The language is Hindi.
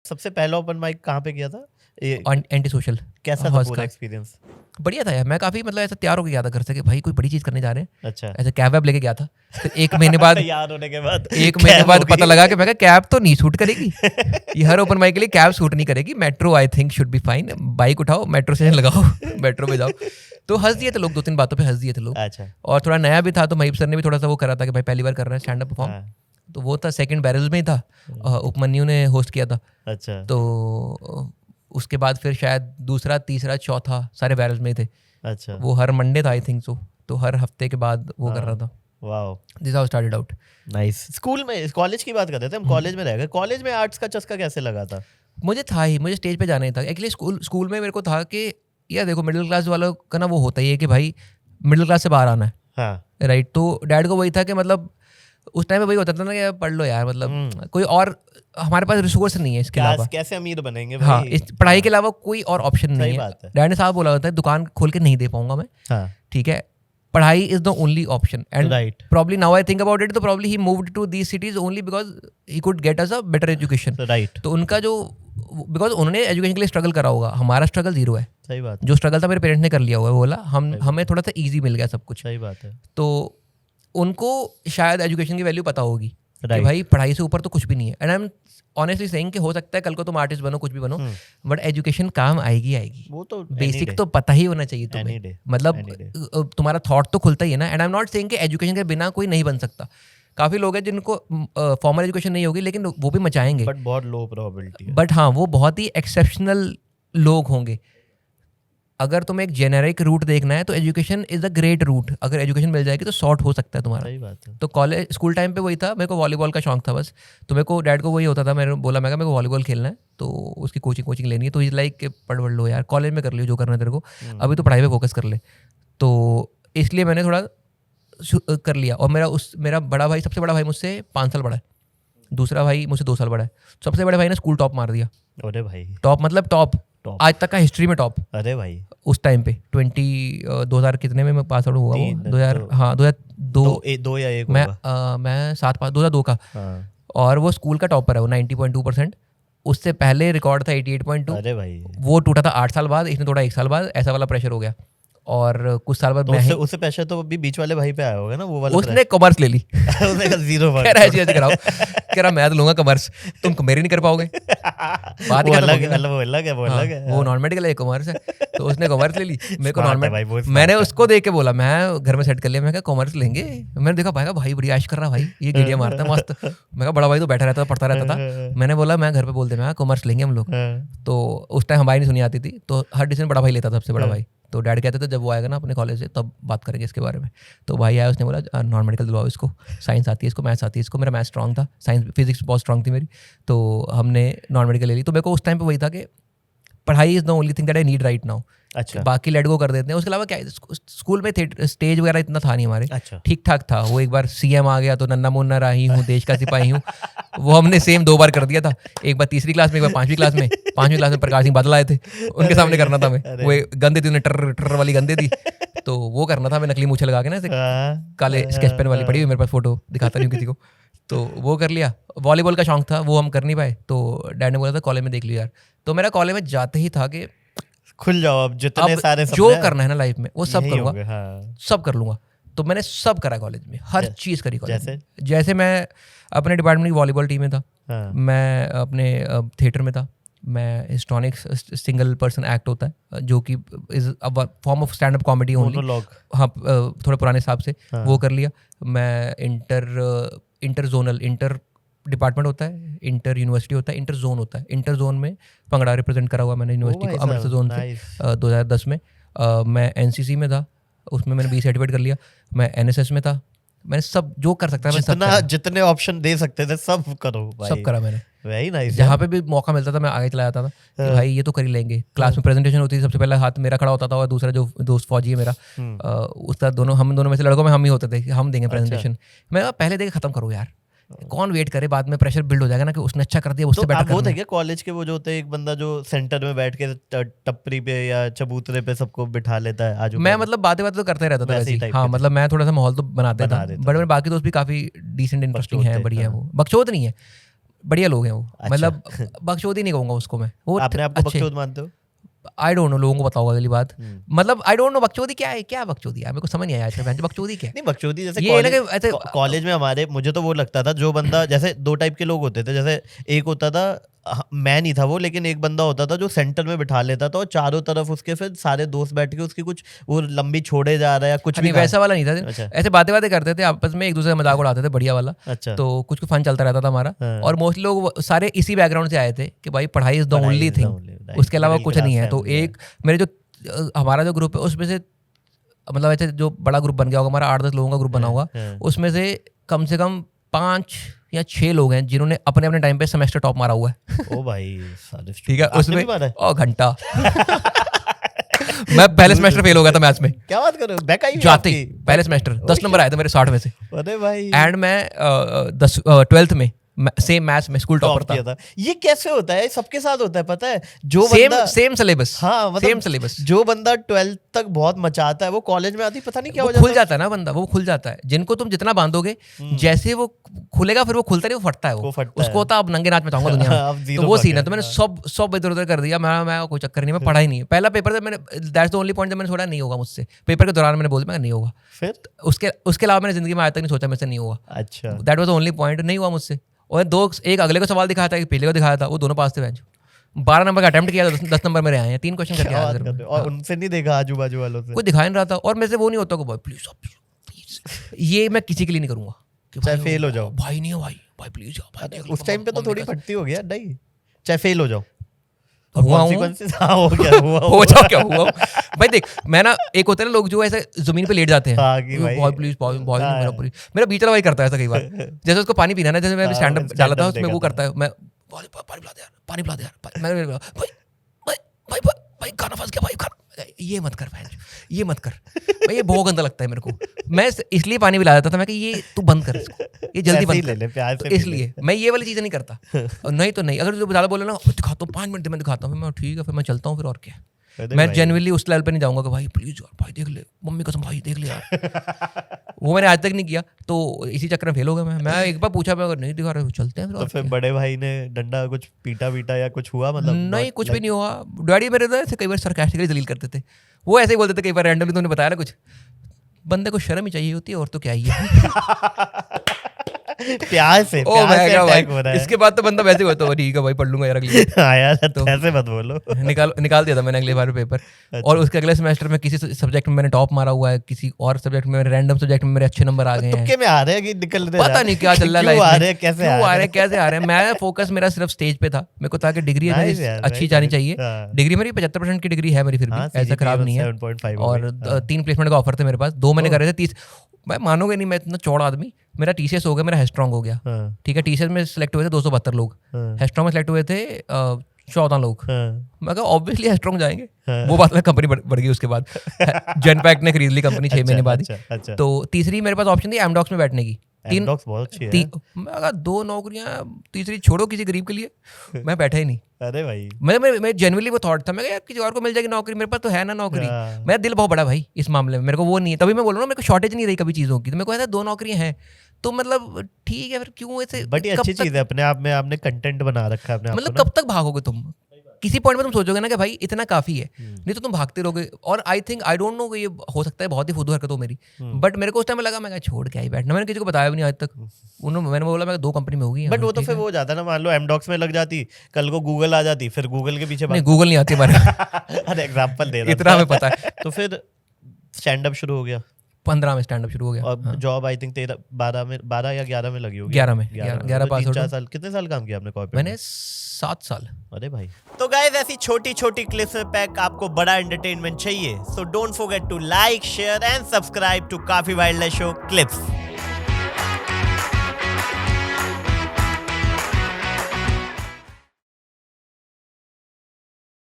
सबसे पहला ओपन माइक कहाँ पे किया था? Anti social. कैसा था पूरा एक्सपीरियंस? बढ़िया था यार, मैं काफी मतलब ऐसा तैयार होकर गया था घर से कि भाई कोई बड़ी चीज करने जा रहे हैं। अच्छा। ऐसे कैब वैब लेके गया था। फिर एक महीने बाद तैयार होने के बाद पता लगा कि मैं कैब तो नहीं शूट करेगी। ये हर ओपन माइक के लिए कैब शूट नहीं करेगी, metro I think should be fine. Bike उठाओ, मेट्रो स्टेशन लगाओ, मेट्रो में जाओ। तो हंस दिए थे लोग, 2-3 बातों पे हंस दिए थे लोग। अच्छा। और थोड़ा नया भी था तो महीप सर ने भी थोड़ा सा वो करा था कि भाई पहली बार कर रहे हैं स्टैंड अप परफॉर्म। तो वो था सेकंड बैरल्स में ही था, उपमन्यु ने होस्ट किया था। अच्छा। तो उसके बाद फिर शायद दूसरा, तीसरा, चौथा सारे बैरल्स में ही थे। अच्छा। वो हर मंडे था आई थिंक सो, तो हर हफ्ते के बाद वो कर रहा था। Wow, this how started out. Nice. School में, कॉलेज की बात करते थे हम, कॉलेज में रह गए। कॉलेज में आर्ट्स का चस्का कैसे लगा था? मुझे स्टेज पे जाना ही था एक्चुअली। स्कूल में मेरे को था कि यार देखो मिडिल क्लास वालों का ना वो होता ही है कि भाई मिडिल क्लास से बाहर आना है। हाँ। राइट। तो डैड को वही था कि मतलब उस टाइम पे वही होता था ना कि पढ़ लो यार, मतलब कोई और हमारे पास रिसोर्स नहीं है इसके अलावा। कैसे अमीर बनेंगे भाई? हाँ, इस पढ़ाई के अलावा कोई और ऑप्शन नहीं है। बात है। डैड ने साहब बोला होता है दुकान खोल के नहीं दे पाऊंगा मैं। हाँ। ठीक है, पढ़ाई is the only option. And right. Probably now I think about it, तो probably he moved to these cities only because he could get us a better education. Right. तो उनका जो, बिकॉज उन्होंने एजुकेशन के लिए स्ट्रगल करा होगा, हमारा स्ट्रगल जीरो है। सही बात। जो स्ट्रगल था मेरे पेरेंट्स ने कर लिया हुआ है, बोला हमें थोड़ा सा ईजी मिल गया सब कुछ। सही बात है। तो उनको शायद एजुकेशन की वैल्यू पता होगी कि Right. भाई पढ़ाई से ऊपर तो कुछ भी नहीं है। And I am honestly saying कि हो सकता है कल को तुम आर्टिस्ट बनो, कुछ भी बनो, बट एजुकेशन काम आएगी। वो तो बेसिक तो पता ही होना चाहिए तुम्हें। मतलब तुम्हारा थॉट तो खुलता ही है ना। And I am not saying कि एजुकेशन के बिना कोई नहीं बन सकता। काफी लोग हैं जिनको फॉर्मल एजुकेशन नहीं होगी लेकिन वो भी मचाएंगे, बट बहुत लो प्रोबेबिलिटी है। बट हाँ वो बहुत ही एक्सेप्शनल लोग होंगे। अगर तुम्हें एक जेनेरिक रूट देखना है तो education is a great root. अगर एजुकेशन मिल जाएगी तो सॉर्ट हो सकता है तुम्हारा। सही बात है। तो कॉलेज स्कूल टाइम पे वही था, मेरे को वॉलीबॉल का शौक था बस। तो मेरे को डैड को वही होता था, मैंने बोला मैं मेरे को वॉलीबॉल खेलना है तो उसकी कोचिंग लेनी है। तो इज लाइक पढ़ लो यार, कॉलेज में कर लियो जो करना है तेरे को, अभी तो पढ़ाई पे फोकस कर ले। तो इसलिए मैंने थोड़ा कर लिया। और मेरा बड़ा भाई, सबसे बड़ा भाई मुझसे 5 साल बड़ा है, दूसरा भाई मुझसे 2 साल बड़ा है। सबसे बड़े भाई ने स्कूल टॉप मार दिया। अरे भाई, टॉप मतलब टॉप, आज तक का हिस्ट्री में टॉप। अरे भाई, उस टाइम पे 2000 कितने में मैं पास आउट हुआ? 2000, हाँ 2002 या 1 मैं 2002 का। और वो स्कूल का टॉपर है, वो 90.2%। उससे पहले रिकॉर्ड था 88.2। अरे भाई, वो टूटा था 8 साल बाद, इसने तोड़ा 1 साल बाद। ऐसा वाला प्रेशर हो गया। और कुछ साल बाद तो उससे प्रेशर तो अभी बीच वाले भाई पे आया होगा ना, वो वाला। उसने कॉमर्स ले ली। उसने कहा 0 कह रहा है ऐसे कराओ, कह रहा मैं तो लूंगा कॉमर्स, तुम मेरी नहीं कर पाओगे। बात वो अलग है। वो नॉन मेडिकल है, कॉमर्स है। तो उसने कॉमर्स ले ली, मेरे को नॉन मेडिकल। मैंने उसको देख के बोला, मैं घर में सेट कर लिया, मैं कहा कॉमर्स लेंगे। मैंने देखा भाई बड़ी आश कर रहा भाई, ये गिड़िया मारता है मस्त। मैं कहा बड़ा भाई तो बैठा रहता था, पढ़ता रहता था। मैंने बोला मैं घर पे बोल दे, मैं कॉमर्स लेंगे हम लोग। तो उस टाइम हमारी नहीं सुनी आती थी, तो हर डिसीजन बड़ा भाई लेता था, सबसे बड़ा भाई। तो डैड कहते थे जब वो आएगा ना अपने कॉलेज से तब बात करेंगे इसके बारे में। तो भाई आया, उसने बोला नॉन मेडिकल दिलवाओ इसको, साइंस आती है इसको, मैथ्स आती है इसको। मेरा मैथ्स स्ट्रॉन्ग था, साइंस फिजिक्स बहुत स्ट्रॉन्ग थी मेरी, तो हमने नॉन मेडिकल ले ली। तो मेरे को उस टाइम पे वही था कि पढ़ाई is the only thing that I need right now. अच्छा। बाकी लेट गो कर देते हैं। उसके अलावा क्या, स्कूल में स्टेज वगैरह इतना था नहीं हमारे। अच्छा। ठीक ठाक था। वो एक बार सीएम आ गया तो नन्ना मुन्ना राही हूँ, देश का सिपाही हूँ, वो हमने सेम 2 बार कर दिया था। एक बार 3री क्लास में, एक बार 5वीं क्लास में। 5वीं क्लास में प्रकाश सिंह बादल आए थे, उनके सामने करना था हमें। वो गंदे थी, उन्हें टर वाली गंदे थी, तो वो करना था। मैं नकली मूछे लगा के ना, काले स्केच पेन वाली पड़ी हुई मेरे पास, फोटो दिखाता नहीं किसी को। तो वो कर लिया। वॉलीबॉल का शौक था, वो हम कर नहीं पाए। तो डैड ने बोला था कॉलेज में देख लियो यार। तो मेरा कॉलेज में जाते ही था कि खुल जाओ, अब जितने सारे जो करना है ना लाइफ में वो सब करूंगा। हाँ। सब कर लूंगा। तो मैंने सब करा कॉलेज में, हर चीज करी कॉलेज में। जैसे मैं अपने डिपार्टमेंट की वॉलीबॉल टीम में था। हाँ। मैं अपने थिएटर में था। मैं हिस्टोनिक्स, सिंगल पर्सन एक्ट होता है जो कि is a form of stand up comedy only. हाँ, थोड़े पुराने हिसाब से। हाँ। वो कर लिया। मैं इंटर जोनल, इंटर डिपार्टमेंट होता है, इंटर यूनिवर्सिटी होता है, इंटर जोन होता है। इंटर जोन में पंगड़ा रिप्रेजेंट करा हुआ मैंने यूनिवर्सिटी को, अमृतसर जोन से 2010 में। मैं एनसीसी में था, उसमें मैंने 20 सर्टिफिकेट कर लिया। मैं एनएसएस में था। मैंने सब जो कर सकता है, जितने ऑप्शन दे सकते थे सब करो भाई। सब करा मैंने। Very nice. जहाँ पे भी मौका मिलता था मैं आगे चला जाता था कि भाई ये तो कर ही लेंगे। क्लास में प्रेजेंटेशन होती थी, सबसे पहले हाथ मेरा खड़ा होता था और दूसरा जो दोस्त फौजी है मेरा, उसका हम दोनों में से लड़कों में हम ही होते थे, हम देंगे प्रेजेंटेशन। मैं पहले देके खत्म करो यार, कौन वेट करे, बाद में प्रेशर बिल्ड हो जाएगा ना कि उसने अच्छा कर दिया, उससे बेटर करना। वो थे क्या कॉलेज के वो जो होते हैं, एक बंदा जो सेंटर में बैठ के टपरी पे या चबूतरे पे सबको बिठा लेता है? आज मैं मतलब बातें तो करते रहता था वैसे। हाँ, मतलब मैं थोड़ा सा माहौल तो बनाते था, बट मेरे बाकी दोस्त भी काफी डिसेंट इंटरेस्टिंग है, बढ़िया है। वो बकचोद नहीं है, बढ़िया लोग हैं वो, मतलब बकचोदी नहीं कहूँगा उसको मैं, वो आपने आपको बकचोद मानते हो? आई डोंट नो, लोगों को बताओगे अगली बात, मतलब आई डोंट नो बकचोदी क्या है, क्या बकचोदी है, मेरे को समझ नहीं आया आज बकचोदी क्या है। नहीं बकचोदी जैसे कॉलेज में हमारे, मुझे तो वो लगता था जो बंदा, जैसे दो टाइप के लोग होते थे, जैसे एक होता था, मैं नहीं था वो, लेकिन एक बंदा होता था जो सेंटर में बिठा लेता था और चारों तरफ उसके फिर सारे दोस्त बैठ के उसकी कुछ वो लंबी छोड़े जा रहा है या कुछ भी, वैसा वाला नहीं था। अच्छा। ऐसे बातें करते थे आपस में, एक दूसरे का मजाक उड़ाते थे, बढ़िया वाला। अच्छा। तो कुछ फन चलता रहता था हमारा। और मोस्टली लोग सारे इसी बैकग्राउंड से आए थे कि भाई पढ़ाई इज द ओनली थिंग, उसके अलावा कुछ नहीं है। तो एक मेरे जो हमारा जो ग्रुप है उसमें से, मतलब ऐसे जो बड़ा ग्रुप बन गया होगा हमारा, 8-10 लोगों का ग्रुप बना होगा, उसमें से कम 5 या 6 लोग हैं जिन्होंने अपने अपने टाइम पे सेमेस्टर टॉप मारा हुआ है। ओ भाई, ठीक है, उसमें घंटा मैं पहले सेमेस्टर फेल हो गया था मैथ्स में। क्या बात कर रहे हो? बैक आई जाते ही पहले सेमेस्टर 10 नंबर आए थे मेरे 60 में से। अरे भाई, एंड मैं 12th में सेम मैथ्स में स्कूल टॉपर था। ये कैसे होता है? सबके साथ होता है, पता है? जो सेम सिलेबस, हाँ मतलब सेम सिलेबस। जो बंदा 12th तक बहुत मचाता है वो कॉलेज में आती पता नहीं क्या हो जाता है, खुल जाता है ना बंदा, वो खुल जाता है। जिनको तुम जितना बांधोगे, जैसे वो खुलेगा फिर वो खुलता नहीं, वो फटता है। वो उसको होता अब नंगे नाच में चाहूंगा दुनिया में। तो वो सीन है। तो मैंने सब इधर उधर कर दिया। मैं कोई चक्कर नहीं, मैं पढ़ा ही नहीं। पहला पेपर मैंने, दैट्स द ओनली पॉइंट जब मैंने सोचा नहीं होगा मुझसे। पेपर के दौरान मैंने बोल दिया नहीं होगा। फिर उसके अलावा मैंने जिंदगी में आज तक नहीं सोचा मेरे से नहीं होगा। अच्छा, that was the only point, नहीं हुआ मुझसे। और एक अगले को सवाल दिखाया था, एक पहले को दिखाया था, वो दोनों पास थे। 12 नंबर का अटेम्प्ट किया था, 10 नंबर मेरे आए हैं। 3 क्वेश्चन करके आया। और उनसे नहीं देखा आजू बाजू वालों से, कोई दिखा नहीं रहा था। और मेरे से वो नहीं होता कि भाई प्लीज, ये मैं किसी के लिए नहीं करूंगा, चाहे फेल हो जाओ। भाई नहीं हो भाई प्लीज। उस टाइम पे तो थोड़ी फटती हो गया, नहीं चाहे फेल हो जाओ। हुआ भाई देख, मैं ना, एक होता है ना लोग जो ऐसे जमीन पे लेट जाते हैं, भाई प्लीज मेरा बीच वाला भाई करता है ऐसा कई बार। जैसे उसको पानी पीना ना, जैसे मैं स्टैंड अप डाला था उसमें वो करता है, मैं पानी पिला दे यार, भाई खाना फंस गया भाई, ये मत कर भाई, ये मत कर भाई, ये बहुत गंदा लगता है मेरे को। मैं इसलिए पानी पिला देता था मैं कि ये तू बंद कर इसको, ये जल्दी बंद कर, प्यार से। इसलिए मैं ये वाली चीजें नहीं करता। और नहीं तो नहीं, अगर जो ज़्यादा बोले ना दिखाता हूँ 5 मिनट में दिखाता हूँ, मैं ठीक है फिर मैं चलता हूँ फिर, और क्या। मैं जेन्युइनली उस लेवल पे नहीं जाऊंगा कि भाई प्लीज यार भाई देख ले, मम्मी कसम भाई देख ले यार। वो मैंने आज तक नहीं किया, तो इसी चक्कर में फेल हो गया मैं एक बार पूछा, मैं अगर नहीं दिखा रहे चलते हैं। तो फिर बड़े भाई ने डंडा कुछ पीटा या कुछ हुआ? मतलब नहीं, कुछ भी नहीं हुआ। डैडी मेरे तो ऐसे कई बार सरकास्टिकली जलील करते थे, वो ऐसे ही बोलते थे कई बार रैंडमली, तुमने बताया ना कुछ, बंदे को शर्म ही चाहिए होती है और तो क्या ही है। प्यार से अटैक हो रहा है। इसके बाद तो बंदा वैसे होता है, ठीक है भाई पढ़ लूंगा यार अगली। हाँ यार, तो ऐसे मत बोलो। निकाल दिया था मैंने अगले बार पेपर। अच्छा। और उसके अगले सेमेस्टर में किसी सब्जेक्ट में मैंने टॉप मारा हुआ है, किसी और सब्जेक्ट में, रैंडम सब्जेक्ट में मेरे अच्छे नंबर आ गए हैं। तुक्के में आ रहे हैं कि निकल रहे हैं, पता नहीं क्या चल रहा है लाइफ में, कैसे आ रहे हैं। मैं फोकस मेरा सिर्फ स्टेज पे था, मेरे को था कि डिग्री अच्छी जानी चाहिए। डिग्री मेरी 75% की डिग्री है मेरी, फिर भी ऐसा खराब नहीं है। और 3 प्लेसमेंट का ऑफर थे मेरे पास, 2 मैंने करे थे, 30 मैं मानोगे नहीं, मैं इतना चौड़ा आदमी, मेरा टीसीएस हो गया, मेरा हेस्ट्रॉन्ग हो गया। ठीक है, टीसीएस में सिलेक्ट हुए थे 272 लोग, हेस्ट्रॉन्ग में सिलेक्ट हुए थे 14 लोग। मैं कहा ऑब्वियसली हेस्ट्रॉन्ग जाएंगे। वो बात में कंपनी बढ़ गई उसके बाद। जेनपैक्ट ने खरीद ली कंपनी 6 महीने बाद ही। तो तीसरी मेरे पास ऑप्शन थी एमडॉक्स में बैठने की। 3 2 नौकरियां, तीसरी छोड़ो किसी गरीब के लिए, मैं बैठा ही नहीं। अरे भाई, मैं जेन्युइनली वो थॉट था, मैं यार किसी और को मिल जाएगी नौकरी, मेरे पास तो है ना नौकरी। मेरा दिल बहुत बड़ा भाई इस मामले में, मेरे को वो नहीं है। तभी मैं बोल रहा हूँ, मेरे को शॉर्टेज नहीं रही कभी चीज़ों की, तो मेरे को ऐसा 2 नौकरियां हैं, तो मतलब ठीक है फिर क्यों ऐसे। बट ये अच्छी चीज़ है, अपने आप में आपने कंटेंट बना रखा है अपने आप, मतलब कब तक भागोगे तुम? किसी पॉइंट में तुम सोचोगे ना कि भाई इतना काफी है, नहीं तो तुम भागते रहोगे। और आई डोंट नो, ये हो सकता है बहुत ही फुदू हरकत हो मेरी, बट मेरे को उस टाइम लगा मैं छोड़ के ही बैठना। मैंने किसी को बताया भी नहीं आज तक। मैंने बोला मैं 2 कंपनी में होगी। बट वो तो फिर वो हो जाता ना, मान लो एमडॉक्स में लग जाती, कल को गूगल आ जाती, फिर गूगल के पीछे गूगल नहीं आती हमारे। अरे एग्जाम्पल दे रहा, इतना हमें पता है। तो फिर स्टैंड अप शुरू हो गया, 15 में स्टैंड अप शुरू हो गया। और जॉब आई थिंक 12 या 11 में लगी होगी। 11 पास आउट। 4 साल, कितने साल काम किया आपने कॉर्पोरेट? मैंने 7 साल। अरे भाई। तो गाइस, ऐसी छोटी छोटी क्लिप्स में पैक आपको बड़ा एंटरटेनमेंट चाहिए, so don't forget to like, share and subscribe to काफी वाइल्ड लाइफ शो क्लिप्स।